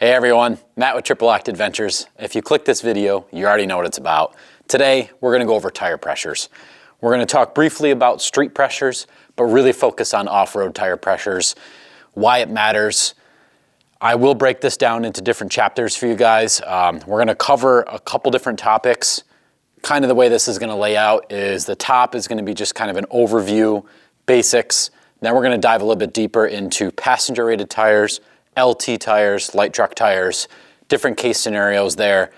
Hey everyone, Matt with Triple Act Adventures. If you click this video, you already know what it's about. Today, we're gonna go over tire pressures. We're gonna talk briefly about street pressures, but really focus on off-road tire pressures, why it matters. I will break this down into different chapters for you guys. We're gonna cover a couple different topics. Kind of the way this is gonna lay out is the top is gonna be just kind of an overview, basics. Then we're gonna dive a little bit deeper into passenger rated tires, LT tires, light truck tires, different case scenarios there.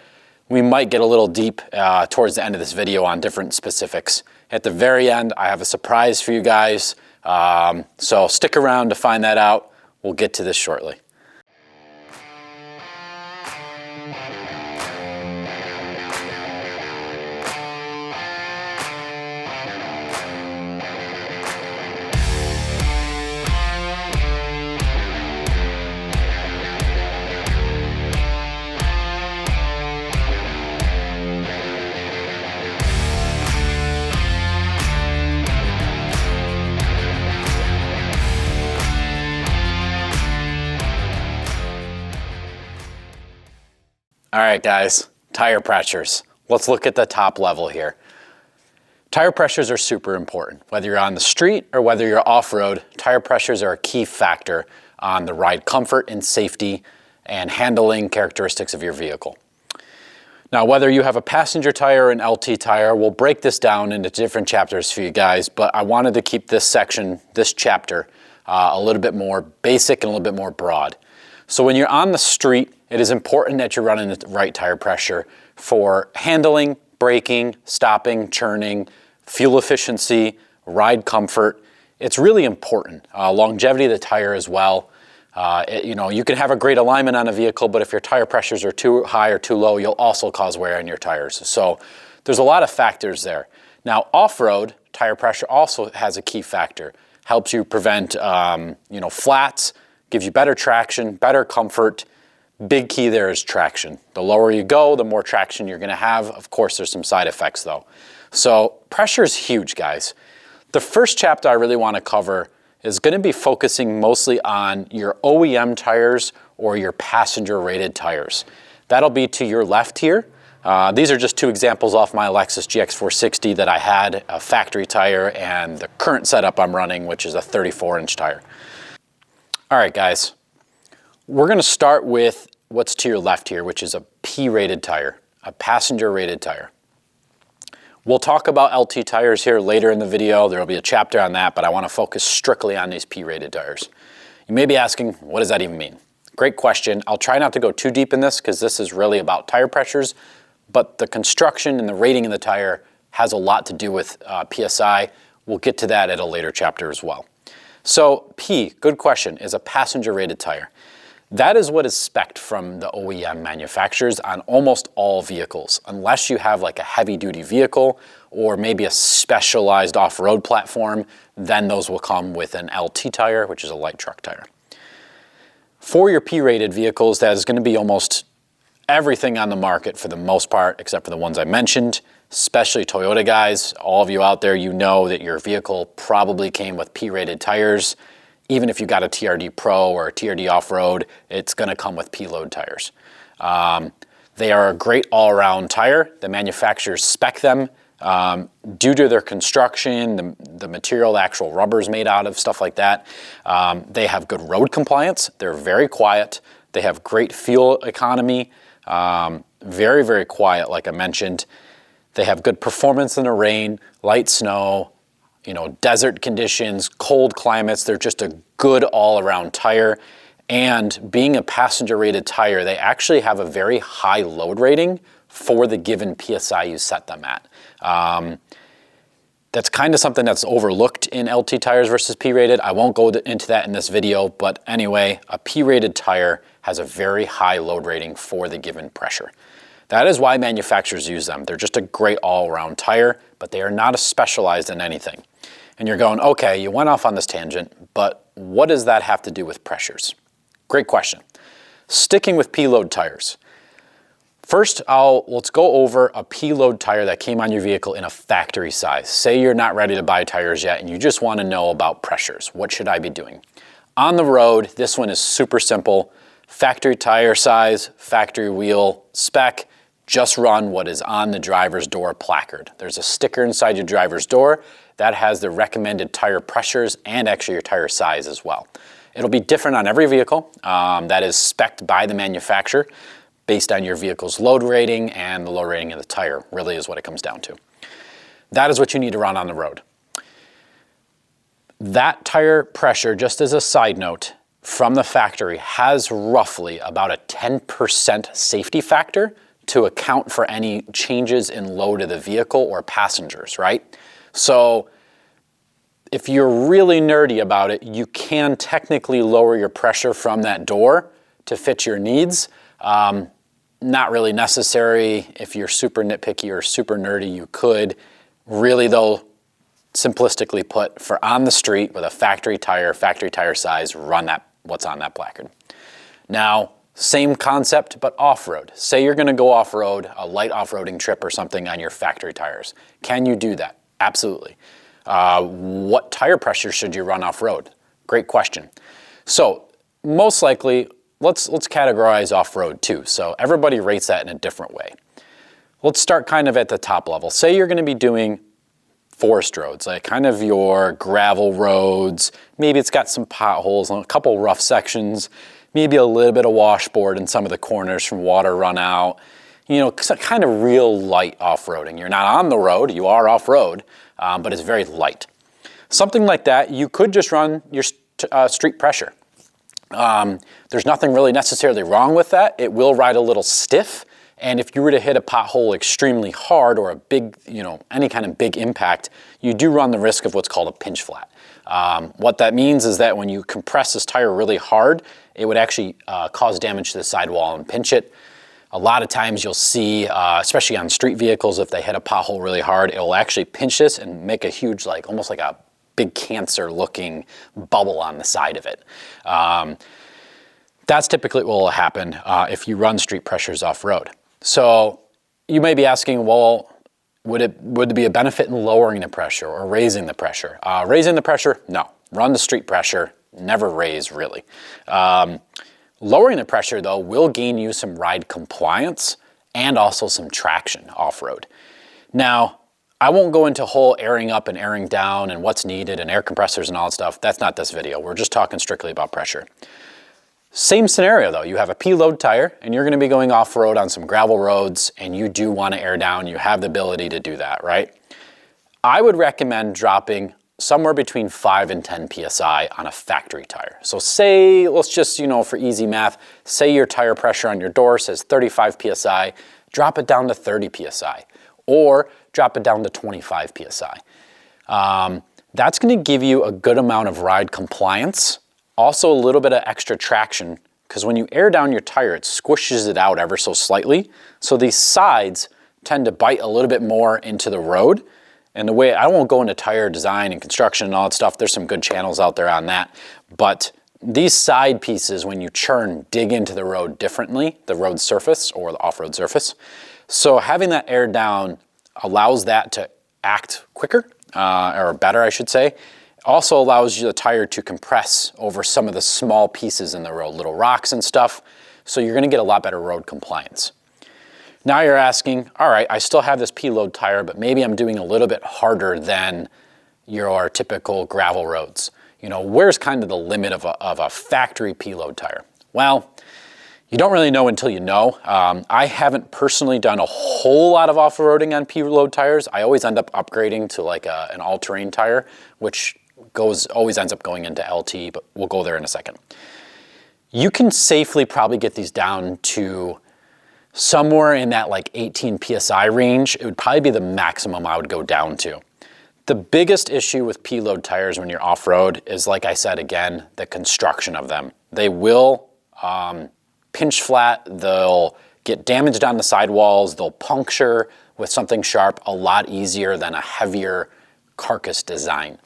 We might get a little deep towards the end of this video on different specifics. At the very end, I have a surprise for you guys. So stick around to find that out. We'll get to this shortly. All right, guys, tire pressures. Let's look at the top level here. Tire pressures are super important. Whether you're on the street or whether you're off-road, tire pressures are a key factor on the ride comfort and safety and handling characteristics of your vehicle. Now, whether you have a passenger tire or an LT tire, we'll break this down into different chapters for you guys, but I wanted to keep this section, this chapter, a little bit more basic and a little bit more broad. So when you're on the street, it is important that you're running the right tire pressure for handling, braking, stopping, churning, fuel efficiency, ride comfort. It's really important. Longevity of the tire as well. You can have a great alignment on a vehicle, but if your tire pressures are too high or too low, you'll also cause wear on your tires. So there's a lot of factors there. Now, off-road tire pressure also has a key factor. Helps you prevent flats, gives you better traction, better comfort. Big key there is traction. The lower you go, the more traction you're gonna have. Of course, there's some side effects though. So pressure is huge, guys. The first chapter I really wanna cover is gonna be focusing mostly on your OEM tires or your passenger rated tires. That'll be to your left here. These are just two examples off my Lexus GX460 that I had, a factory tire, and the current setup I'm running, which is a 34-inch tire. All right, guys. We're gonna start with what's to your left here, which is a P-rated tire, a passenger rated tire. We'll talk about LT tires here later in the video. There'll be a chapter on that, but I wanna focus strictly on these P-rated tires. You may be asking, what does that even mean? Great question. I'll try not to go too deep in this because this is really about tire pressures, but the construction and the rating of the tire has a lot to do with PSI. We'll get to that at a later chapter as well. So P, good question, is a passenger rated tire. That is what is spec'd from the OEM manufacturers on almost all vehicles, unless you have like a heavy duty vehicle or maybe a specialized off-road platform, then those will come with an LT tire, which is a light truck tire. For your P-rated vehicles, that is gonna be almost everything on the market for the most part, except for the ones I mentioned, especially Toyota guys. All of you out there, you know that your vehicle probably came with P-rated tires. Even if you got a TRD Pro or a TRD Off-Road, it's gonna come with P-load tires. They are a great all-around tire. The manufacturers spec them due to their construction, the material the actual rubber's made out of, stuff like that. They have good road compliance. They're very quiet. They have great fuel economy. Very, very quiet, like I mentioned. They have good performance in the rain, light snow, desert conditions, cold climates. They're just a good all-around tire. And being a passenger rated tire, they actually have a very high load rating for the given PSI you set them at. That's kind of something that's overlooked in LT tires versus P-rated. I won't go into that in this video, but anyway, a P-rated tire has a very high load rating for the given pressure. That is why manufacturers use them. They're just a great all-around tire, but they are not specialized in anything. And you're going, okay, you went off on this tangent, but what does that have to do with pressures? Great question. Sticking with P-load tires. First, let's go over a P-load tire that came on your vehicle in a factory size. Say you're not ready to buy tires yet and you just want to know about pressures. What should I be doing? On the road, this one is super simple. Factory tire size, factory wheel spec, just run what is on the driver's door placard. There's a sticker inside your driver's door that has the recommended tire pressures and actually your tire size as well. It'll be different on every vehicle. That is spec'd by the manufacturer based on your vehicle's load rating and the load rating of the tire, really is what it comes down to. That is what you need to run on the road. That tire pressure, just as a side note, from the factory has roughly about a 10% safety factor to account for any changes in load of the vehicle or passengers, right? So if you're really nerdy about it, you can technically lower your pressure from that door to fit your needs. Not really necessary. If you're super nitpicky or super nerdy, you could. Really though, simplistically put, for on the street with a factory tire size, run that what's on that placard. Now, same concept, but off-road. Say you're gonna go off-road, a light off-roading trip or something on your factory tires. Can you do that? Absolutely. What tire pressure should you run off-road? Great question. So most likely, let's categorize off-road too. So everybody rates that in a different way. Let's start kind of at the top level. Say you're gonna be doing forest roads, like kind of your gravel roads. Maybe it's got some potholes and a couple rough sections, maybe a little bit of washboard in some of the corners from water runout. You know, kind of real light off-roading. You're not on the road, you are off-road, but it's very light. Something like that, you could just run your street pressure. There's nothing really necessarily wrong with that. It will ride a little stiff, and if you were to hit a pothole extremely hard or a big, any kind of big impact, you do run the risk of what's called a pinch flat. What that means is that when you compress this tire really hard, it would actually cause damage to the sidewall and pinch it. A lot of times you'll see, especially on street vehicles, if they hit a pothole really hard, it will actually pinch this and make a huge, almost like a big cancer looking bubble on the side of it. That's typically what will happen if you run street pressures off-road. So you may be asking, well, would there be a benefit in lowering the pressure or raising the pressure? Raising the pressure, no. Run the street pressure, never raise really. Lowering the pressure though will gain you some ride compliance and also some traction off-road. Now, I won't go into whole airing up and airing down and what's needed and air compressors and all that stuff. That's not this video. We're just talking strictly about pressure. Same scenario though. You have a P-load tire and you're gonna be going off-road on some gravel roads and you do wanna air down. You have the ability to do that, right? I would recommend dropping somewhere between 5 and 10 PSI on a factory tire. So say, let's just, for easy math, say your tire pressure on your door says 35 PSI, drop it down to 30 PSI, or drop it down to 25 PSI. That's gonna give you a good amount of ride compliance, also a little bit of extra traction, because when you air down your tire, it squishes it out ever so slightly. So these sides tend to bite a little bit more into the road. And the way, I won't go into tire design and construction and all that stuff, there's some good channels out there on that, but these side pieces, when you churn, dig into the road differently, the road surface or the off-road surface. So having that air down allows that to act quicker, or better I should say. Also allows the tire to compress over some of the small pieces in the road, little rocks and stuff, so you're gonna get a lot better road compliance. Now you're asking, all right, I still have this P-load tire, but maybe I'm doing a little bit harder than your typical gravel roads. Where's kind of the limit of a factory P-load tire? Well, you don't really know until you know. I haven't personally done a whole lot of off-roading on P-load tires. I always end up upgrading to an all-terrain tire, which always ends up going into LT, but we'll go there in a second. You can safely probably get these down to somewhere in that 18 PSI range. It would probably be the maximum I would go down to. The biggest issue with P-load tires when you're off-road is, like I said again, the construction of them. They will pinch flat, they'll get damaged on the sidewalls, they'll puncture with something sharp a lot easier than a heavier carcass design.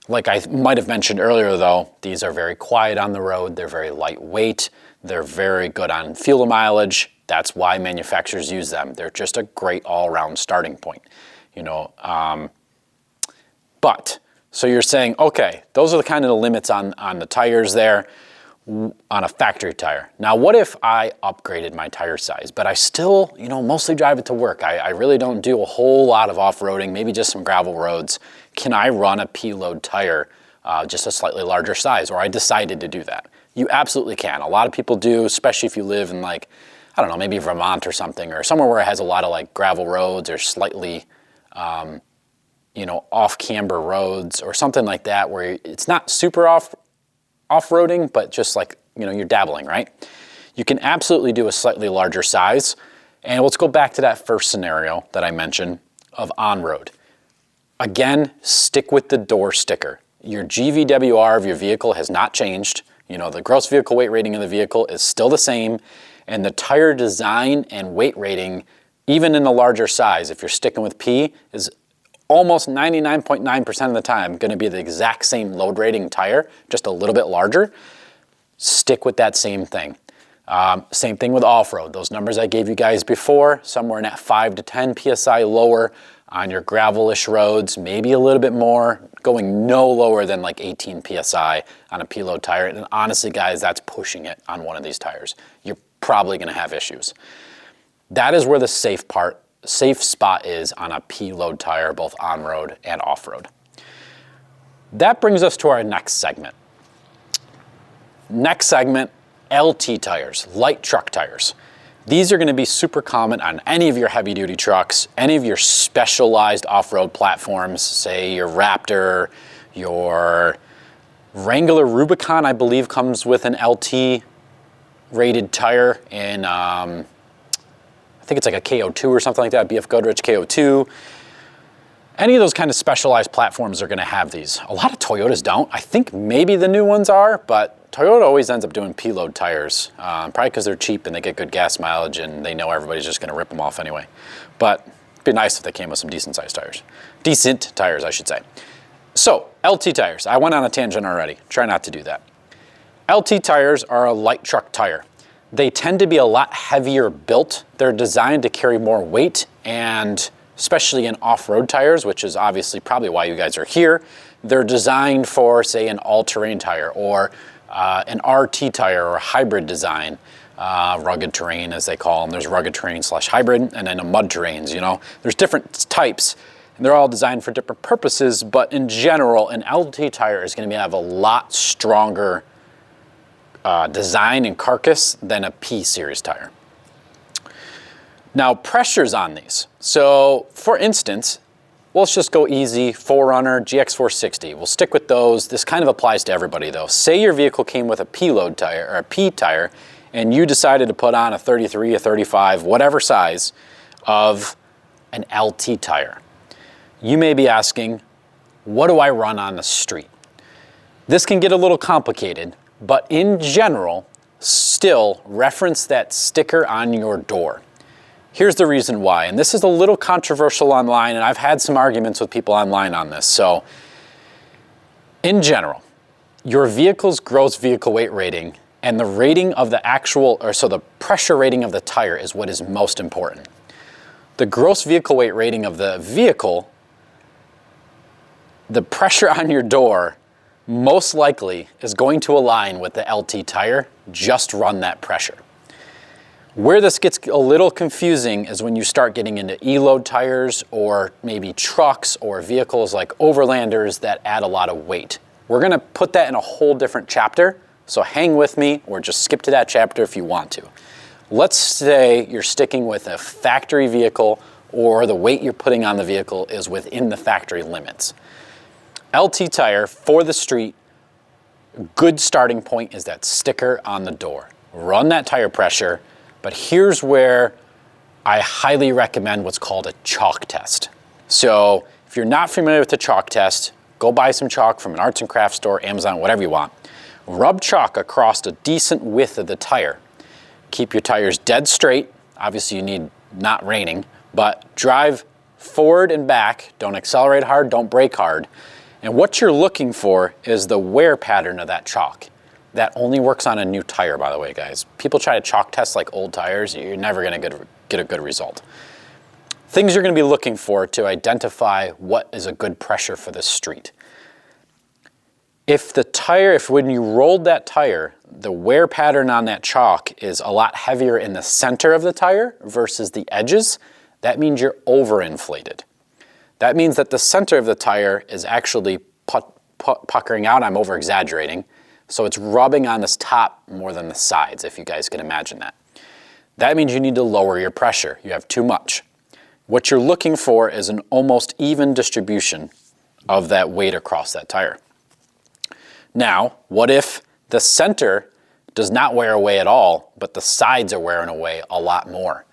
Like I might have mentioned earlier though, these are very quiet on the road, they're very lightweight, they're very good on fuel mileage. That's why manufacturers use them. They're just a great all-around starting point, So you're saying, okay, those are the kind of the limits on the tires there. on a factory tire. Now, what if I upgraded my tire size, but I still, mostly drive it to work? I really don't do a whole lot of off-roading, maybe just some gravel roads. Can I run a P-load tire, just a slightly larger size? Or I decided to do that. You absolutely can. A lot of people do, especially if you live in like, I don't know, maybe Vermont or something, or somewhere where it has a lot of like gravel roads or slightly, off-camber roads or something like that, where it's not super off-roading, but just like, you're dabbling, right? You can absolutely do a slightly larger size. And let's go back to that first scenario that I mentioned of on-road. Again, stick with the door sticker. Your GVWR of your vehicle has not changed. The gross vehicle weight rating of the vehicle is still the same. And the tire design and weight rating, even in the larger size, if you're sticking with P, is almost 99.9% of the time going to be the exact same load rating tire, just a little bit larger. Stick with that same thing. Same thing with off-road. Those numbers I gave you guys before, somewhere in that 5 to 10 PSI lower on your gravelish roads, maybe a little bit more, going no lower than like 18 PSI on a P-load tire. And honestly, guys, that's pushing it on one of these tires. You're probably going to have issues. That is where the safe spot is on a P-load tire, both on-road and off-road. That brings us to our next segment. Next segment, LT tires, light truck tires. These are going to be super common on any of your heavy-duty trucks, any of your specialized off-road platforms, say your Raptor, your Wrangler Rubicon, I believe, comes with an LT rated tire in, I think it's like a KO2 or something like that, BF Goodrich KO2. Any of those kind of specialized platforms are going to have these. A lot of Toyotas don't. I think maybe the new ones are, but Toyota always ends up doing P-load tires, probably because they're cheap and they get good gas mileage and they know everybody's just going to rip them off anyway. But it'd be nice if they came with some decent sized tires. Decent tires, I should say. So, LT tires. I went on a tangent already. Try not to do that. LT tires are a light truck tire. They tend to be a lot heavier built. They're designed to carry more weight, and especially in off-road tires, which is obviously probably why you guys are here, they're designed for, say, an all-terrain tire or an RT tire or a hybrid design, rugged terrain as they call them. There's rugged terrain / hybrid, and then a mud terrains, There's different types, and they're all designed for different purposes, but in general, an LT tire is going to have a lot stronger design and carcass than a P series tire. Now, pressures on these. So, for instance, let's just go easy, 4Runner, GX460. We'll stick with those. This kind of applies to everybody though. Say your vehicle came with a P-load tire or a P tire, and you decided to put on a 33, a 35, whatever size of an LT tire. You may be asking, what do I run on the street? This can get a little complicated, but in general, still reference that sticker on your door. Here's the reason why, and this is a little controversial online, and I've had some arguments with people online on this. So, in general, your vehicle's gross vehicle weight rating and the rating of the the pressure rating of the tire is what is most important. The gross vehicle weight rating of the vehicle, the pressure on your door, most likely is going to align with the LT tire. Just run that pressure. Where this gets a little confusing is when you start getting into E-load tires or maybe trucks or vehicles like Overlanders that add a lot of weight. We're going to put that in a whole different chapter, so hang with me or just skip to that chapter if you want to. Let's say you're sticking with a factory vehicle or the weight you're putting on the vehicle is within the factory limits. LT tire for the street, good starting point is that sticker on the door. Run that tire pressure. But here's where I highly recommend what's called a Chaulk test. So if you're not familiar with the Chaulk test, go buy some chalk from an arts and crafts store, Amazon, whatever you want. Rub chalk across a decent width of the tire. Keep your tires dead straight. Obviously you need not raining, but drive forward and back. Don't accelerate hard, don't brake hard. And what you're looking for is the wear pattern of that chalk. That only works on a new tire, by the way, guys. People try to Chaulk test like old tires, you're never gonna get a good result. Things you're gonna be looking for to identify what is a good pressure for the street. If when you rolled that tire, the wear pattern on that chalk is a lot heavier in the center of the tire versus the edges, that means you're overinflated. That means that the center of the tire is actually puckering out. I'm over exaggerating. So it's rubbing on this top more than the sides, if you guys can imagine that. That means you need to lower your pressure. You have too much. What you're looking for is an almost even distribution of that weight across that tire. Now, what if the center does not wear away at all, but the sides are wearing away a lot more?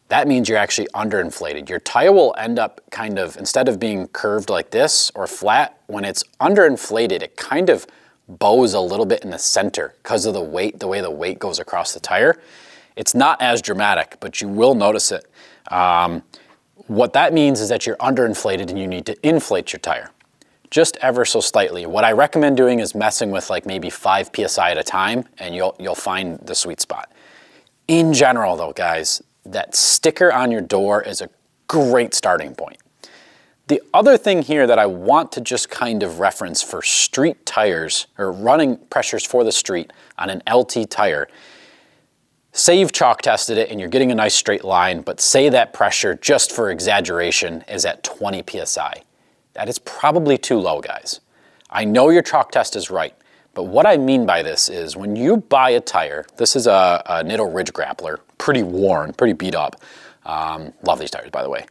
That means you're actually underinflated. Your tire will end up kind of, instead of being curved like this or flat, when it's underinflated, it kind of bows a little bit in the center because of the weight, the way the weight goes across the tire. It's not as dramatic, but you will notice it. What that means is that you're underinflated and you need to inflate your tire just ever so slightly. What I recommend doing is messing with like maybe 5 PSI at a time, and you'll find the sweet spot. In general though, guys, that sticker on your door is a great starting point. The other thing here that I want to just kind of reference for street tires or running pressures for the street on an LT tire, say you've chalk tested it and you're getting a nice straight line, but say that pressure, just for exaggeration, is at 20 PSI. That is probably too low, guys. I know your chalk test is right, but what I mean by this is when you buy a tire, this is a Nitto Ridge Grappler, pretty worn, pretty beat up. Love these tires, by the way.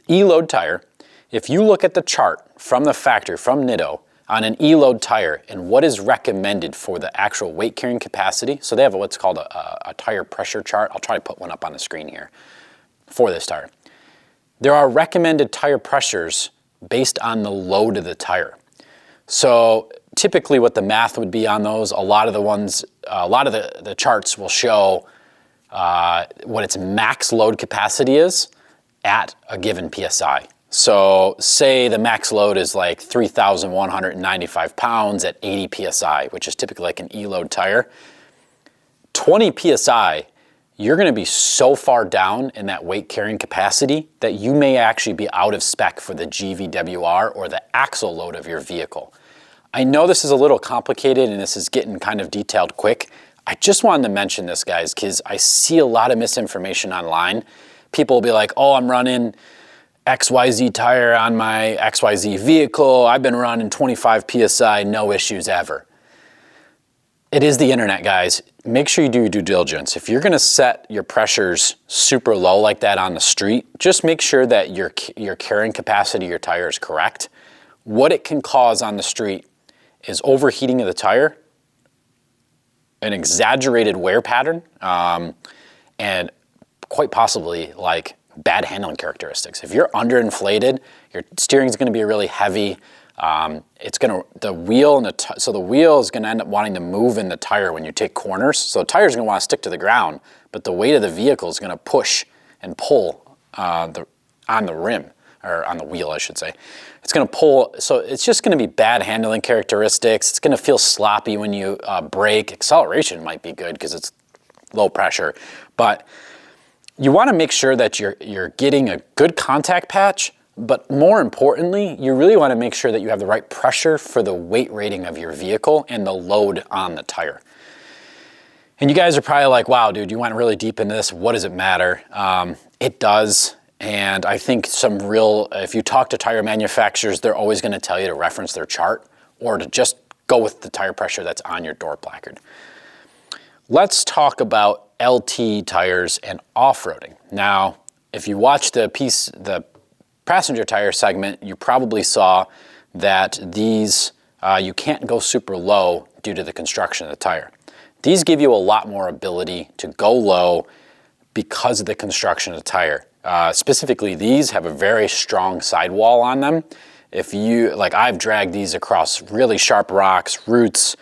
E-load tire, if you look at the chart from the factory, from Nitto, on an E-load tire and what is recommended for the actual weight carrying capacity, so they have what's called a tire pressure chart. I'll try to put one up on the screen here for this tire. There are recommended tire pressures based on the load of the tire. So typically what the math would be on those, a lot of the charts will show what its max load capacity is at a given PSI. So say the max load is like 3,195 pounds at 80 PSI, which is typically like an E-load tire. 20 PSI, you're gonna be so far down in that weight carrying capacity that you may actually be out of spec for the GVWR or the axle load of your vehicle. I know this is a little complicated and this is getting kind of detailed quick. I just wanted to mention this, guys, because I see a lot of misinformation online. People will be like, oh, I'm running XYZ tire on my XYZ vehicle. I've been running 25 PSI, no issues ever. It is the internet, guys. Make sure you do your due diligence. If you're gonna set your pressures super low like that on the street, just make sure that your carrying capacity of your tire is correct. What it can cause on the street is overheating of the tire, an exaggerated wear pattern, and quite possibly like bad handling characteristics. If you're underinflated, your steering is going to be really heavy. The wheel is going to end up wanting to move in the tire when you take corners. So the tire is going to want to stick to the ground, but the weight of the vehicle is going to push and pull on the rim, or on the wheel, I should say. It's going to pull, so it's just going to be bad handling characteristics. It's going to feel sloppy when you brake. Acceleration might be good because it's low pressure, but you want to make sure that you're getting a good contact patch, but more importantly, you really want to make sure that you have the right pressure for the weight rating of your vehicle and the load on the tire. And you guys are probably like, wow, dude, you went really deep into this. What does it matter? It does. And I think if you talk to tire manufacturers, they're always going to tell you to reference their chart or to just go with the tire pressure that's on your door placard. Let's talk about LT tires and off-roading. Now, if you watch the passenger tire segment, you probably saw that these, you can't go super low due to the construction of the tire. These give you a lot more ability to go low because of the construction of the tire. Specifically, these have a very strong sidewall on them. I've dragged these across really sharp rocks, roots,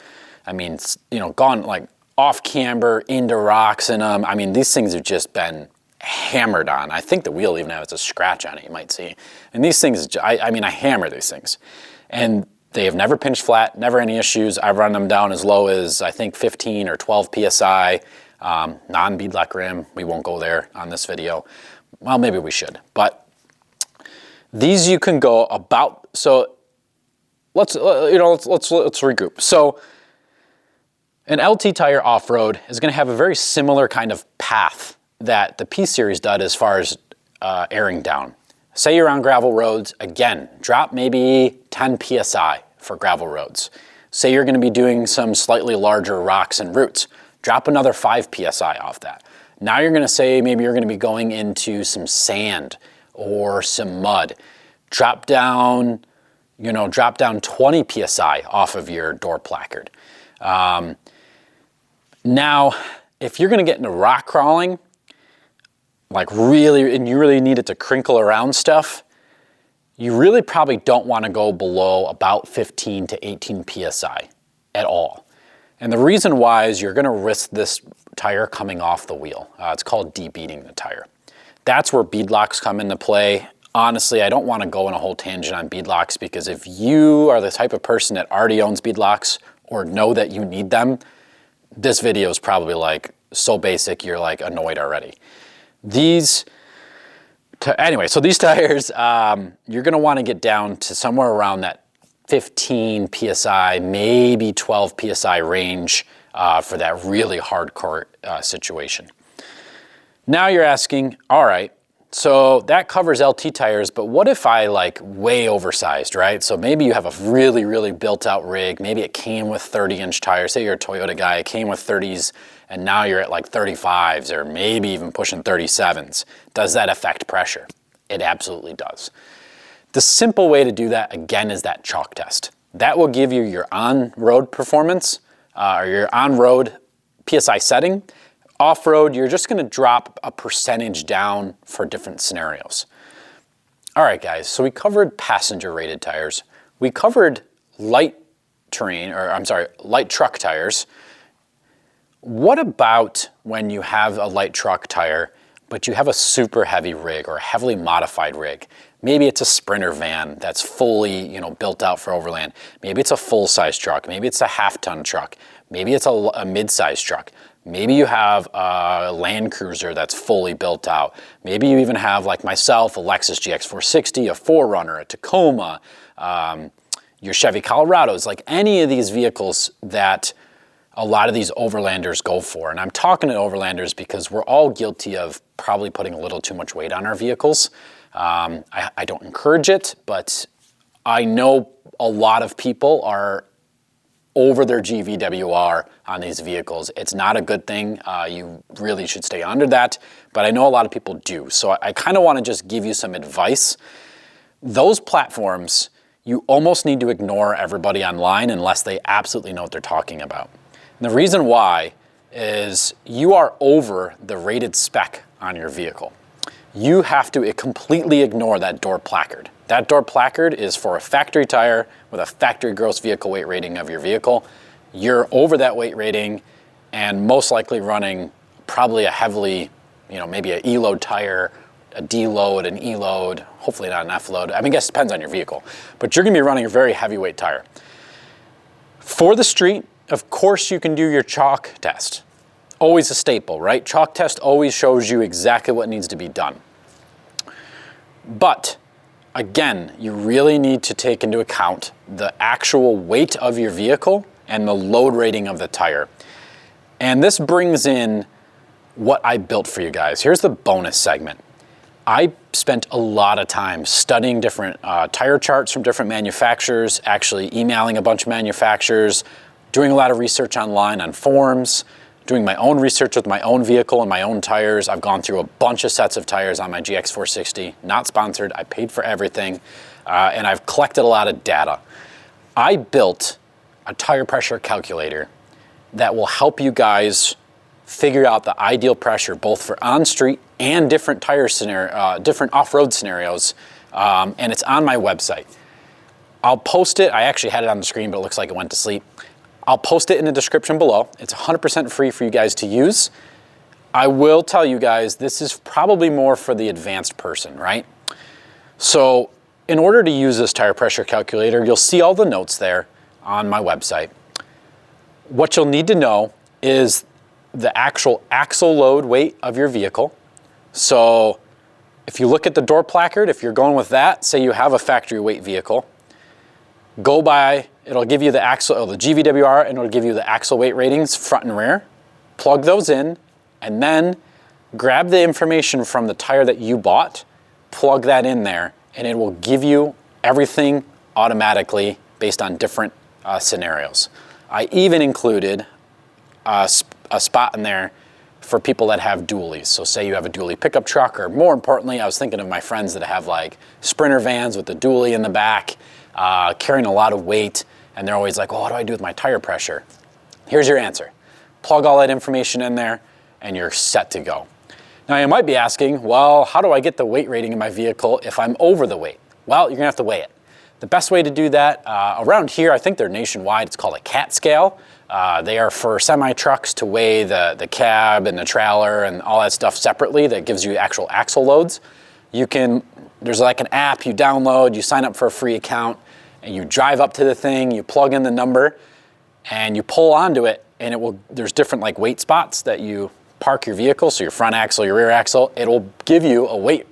gone like off camber into rocks in them. I mean, these things have just been hammered on. I think the wheel even has a scratch on it, you might see. And these things, I hammer these things. And they have never pinched flat, never any issues. I've run them down as low as, I think, 15 or 12 PSI, non-beadlock rim. We won't go there on this video. Well, maybe we should. But these you can go about, so let's regroup. So an LT tire off-road is going to have a very similar kind of path that the P-Series does as far as airing down. Say you're on gravel roads, again, drop maybe 10 PSI for gravel roads. Say you're going to be doing some slightly larger rocks and roots, drop another 5 PSI off that. Now you're going to say maybe you're going to be going into some sand or some mud. Drop down 20 PSI off of your door placard. Now, if you're going to get into rock crawling, and you really need it to crinkle around stuff, you really probably don't want to go below about 15 to 18 PSI at all. And the reason why is you're going to risk this tire coming off the wheel. It's called de-beading the tire. That's where bead locks come into play. Honestly, I don't want to go on a whole tangent on bead locks, because if you are the type of person that already owns bead locks or know that you need them, this video is probably like so basic you're like annoyed already. Anyway, so these tires, you're going to want to get down to somewhere around that 15 PSI, maybe 12 PSI range for that really hardcore situation. Now you're asking, all right, so that covers LT tires, but what if I like way oversized, right? So maybe you have a really, really built out rig. Maybe it came with 30-inch tires. Say you're a Toyota guy, it came with 30s, and now you're at like 35s or maybe even pushing 37s. Does that affect pressure? It absolutely does. The simple way to do that, again, is that Chaulk test. That will give you your on-road performance or your on-road PSI setting. Off-road, you're just going to drop a percentage down for different scenarios. All right, guys, so we covered passenger-rated tires. We covered light truck tires. What about when you have a light truck tire, but you have a super heavy rig or a heavily modified rig? Maybe it's a Sprinter van that's fully, built out for overland. Maybe it's a full-size truck. Maybe it's a half-ton truck. Maybe it's a mid-size truck. Maybe you have a Land Cruiser that's fully built out. Maybe you even have, like myself, a Lexus GX460, a 4Runner, a Tacoma, your Chevy Colorados, like any of these vehicles that a lot of these overlanders go for. And I'm talking to overlanders because we're all guilty of probably putting a little too much weight on our vehicles. I don't encourage it, but I know a lot of people are over their GVWR on these vehicles. It's not a good thing. You really should stay under that, but I know a lot of people do. So I kind of want to just give you some advice. Those platforms, you almost need to ignore everybody online unless they absolutely know what they're talking about. And the reason why is you are over the rated spec on your vehicle. You have to completely ignore that door placard. That door placard is for a factory tire with a factory gross vehicle weight rating of your vehicle. You're over that weight rating and most likely running probably a heavily, maybe an E-load tire, a D-load, an E-load, hopefully not an F-load. I guess it depends on your vehicle, but you're gonna be running a very heavyweight tire. For the street, of course you can do your Chaulk test. Always a staple, right? Chaulk test always shows you exactly what needs to be done. But again, you really need to take into account the actual weight of your vehicle and the load rating of the tire. And this brings in what I built for you guys. Here's the bonus segment. I spent a lot of time studying different tire charts from different manufacturers, actually emailing a bunch of manufacturers, doing a lot of research online on forums, doing my own research with my own vehicle and my own tires. I've gone through a bunch of sets of tires on my GX460, not sponsored, I paid for everything, and I've collected a lot of data. I built a tire pressure calculator that will help you guys figure out the ideal pressure both for on-street and different tire scenario, different off-road scenarios, and it's on my website. I'll post it. I actually had it on the screen, but it looks like it went to sleep. I'll post it in the description below. It's 100% free for you guys to use. I will tell you guys, this is probably more for the advanced person, right? So in order to use this tire pressure calculator, you'll see all the notes there on my website. What you'll need to know is the actual axle load weight of your vehicle. So if you look at the door placard, if you're going with that, say you have a factory weight vehicle, go by, it'll give you the axle, or the GVWR, and it'll give you the axle weight ratings front and rear. Plug those in, and then grab the information from the tire that you bought, plug that in there, and it will give you everything automatically based on different scenarios. I even included a spot in there for people that have dualies. So say you have a dually pickup truck, or more importantly, I was thinking of my friends that have like Sprinter vans with the dually in the back, carrying a lot of weight, and they're always like, well, what do I do with my tire pressure? Here's your answer. Plug all that information in there, and you're set to go. Now you might be asking, well, how do I get the weight rating in my vehicle if I'm over the weight? Well, you're gonna have to weigh it. The best way to do that, around here, I think they're nationwide, it's called a CAT scale. They are for semi-trucks to weigh the cab and the trailer and all that stuff separately. That gives you actual axle loads. There's like an app you download, you sign up for a free account, and you drive up to the thing, you plug in the number, and you pull onto it, and there's different like weight spots that you park your vehicle, so your front axle, your rear axle, it'll give you a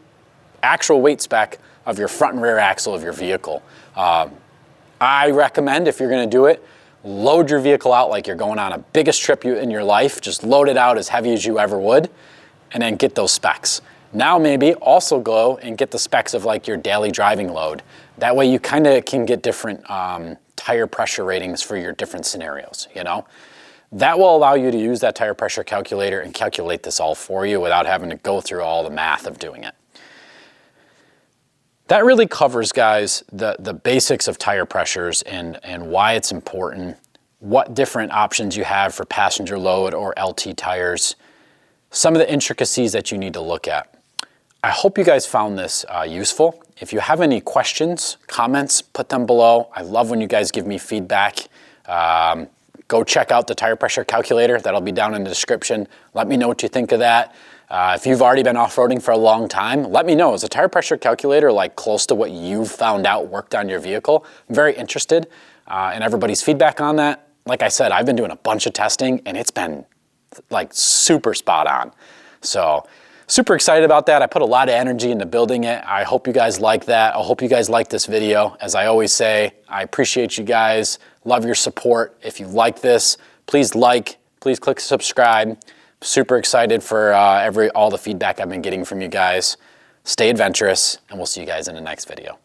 actual weight spec of your front and rear axle of your vehicle. I recommend, if you're gonna do it, load your vehicle out like you're going on a biggest trip in your life. Just load it out as heavy as you ever would, and then get those specs. Now maybe also go and get the specs of like your daily driving load. That way you kind of can get different tire pressure ratings for your different scenarios, you know? That will allow you to use that tire pressure calculator and calculate this all for you without having to go through all the math of doing it. That really covers, guys, the basics of tire pressures and why it's important, what different options you have for passenger load or LT tires, some of the intricacies that you need to look at. I hope you guys found this useful. If you have any questions, comments, put them below. I love when you guys give me feedback. Go check out the tire pressure calculator. That'll be down in the description. Let me know what you think of that. If you've already been off-roading for a long time, let me know. Is the tire pressure calculator like close to what you've found out worked on your vehicle? I'm very interested in everybody's feedback on that. Like I said, I've been doing a bunch of testing and it's been like super spot on. So super excited about that. I put a lot of energy into building it. I hope you guys like that. I hope you guys like this video. As I always say, I appreciate you guys. Love your support. If you like this, please click subscribe. Super excited for all the feedback I've been getting from you guys. Stay adventurous, and we'll see you guys in the next video.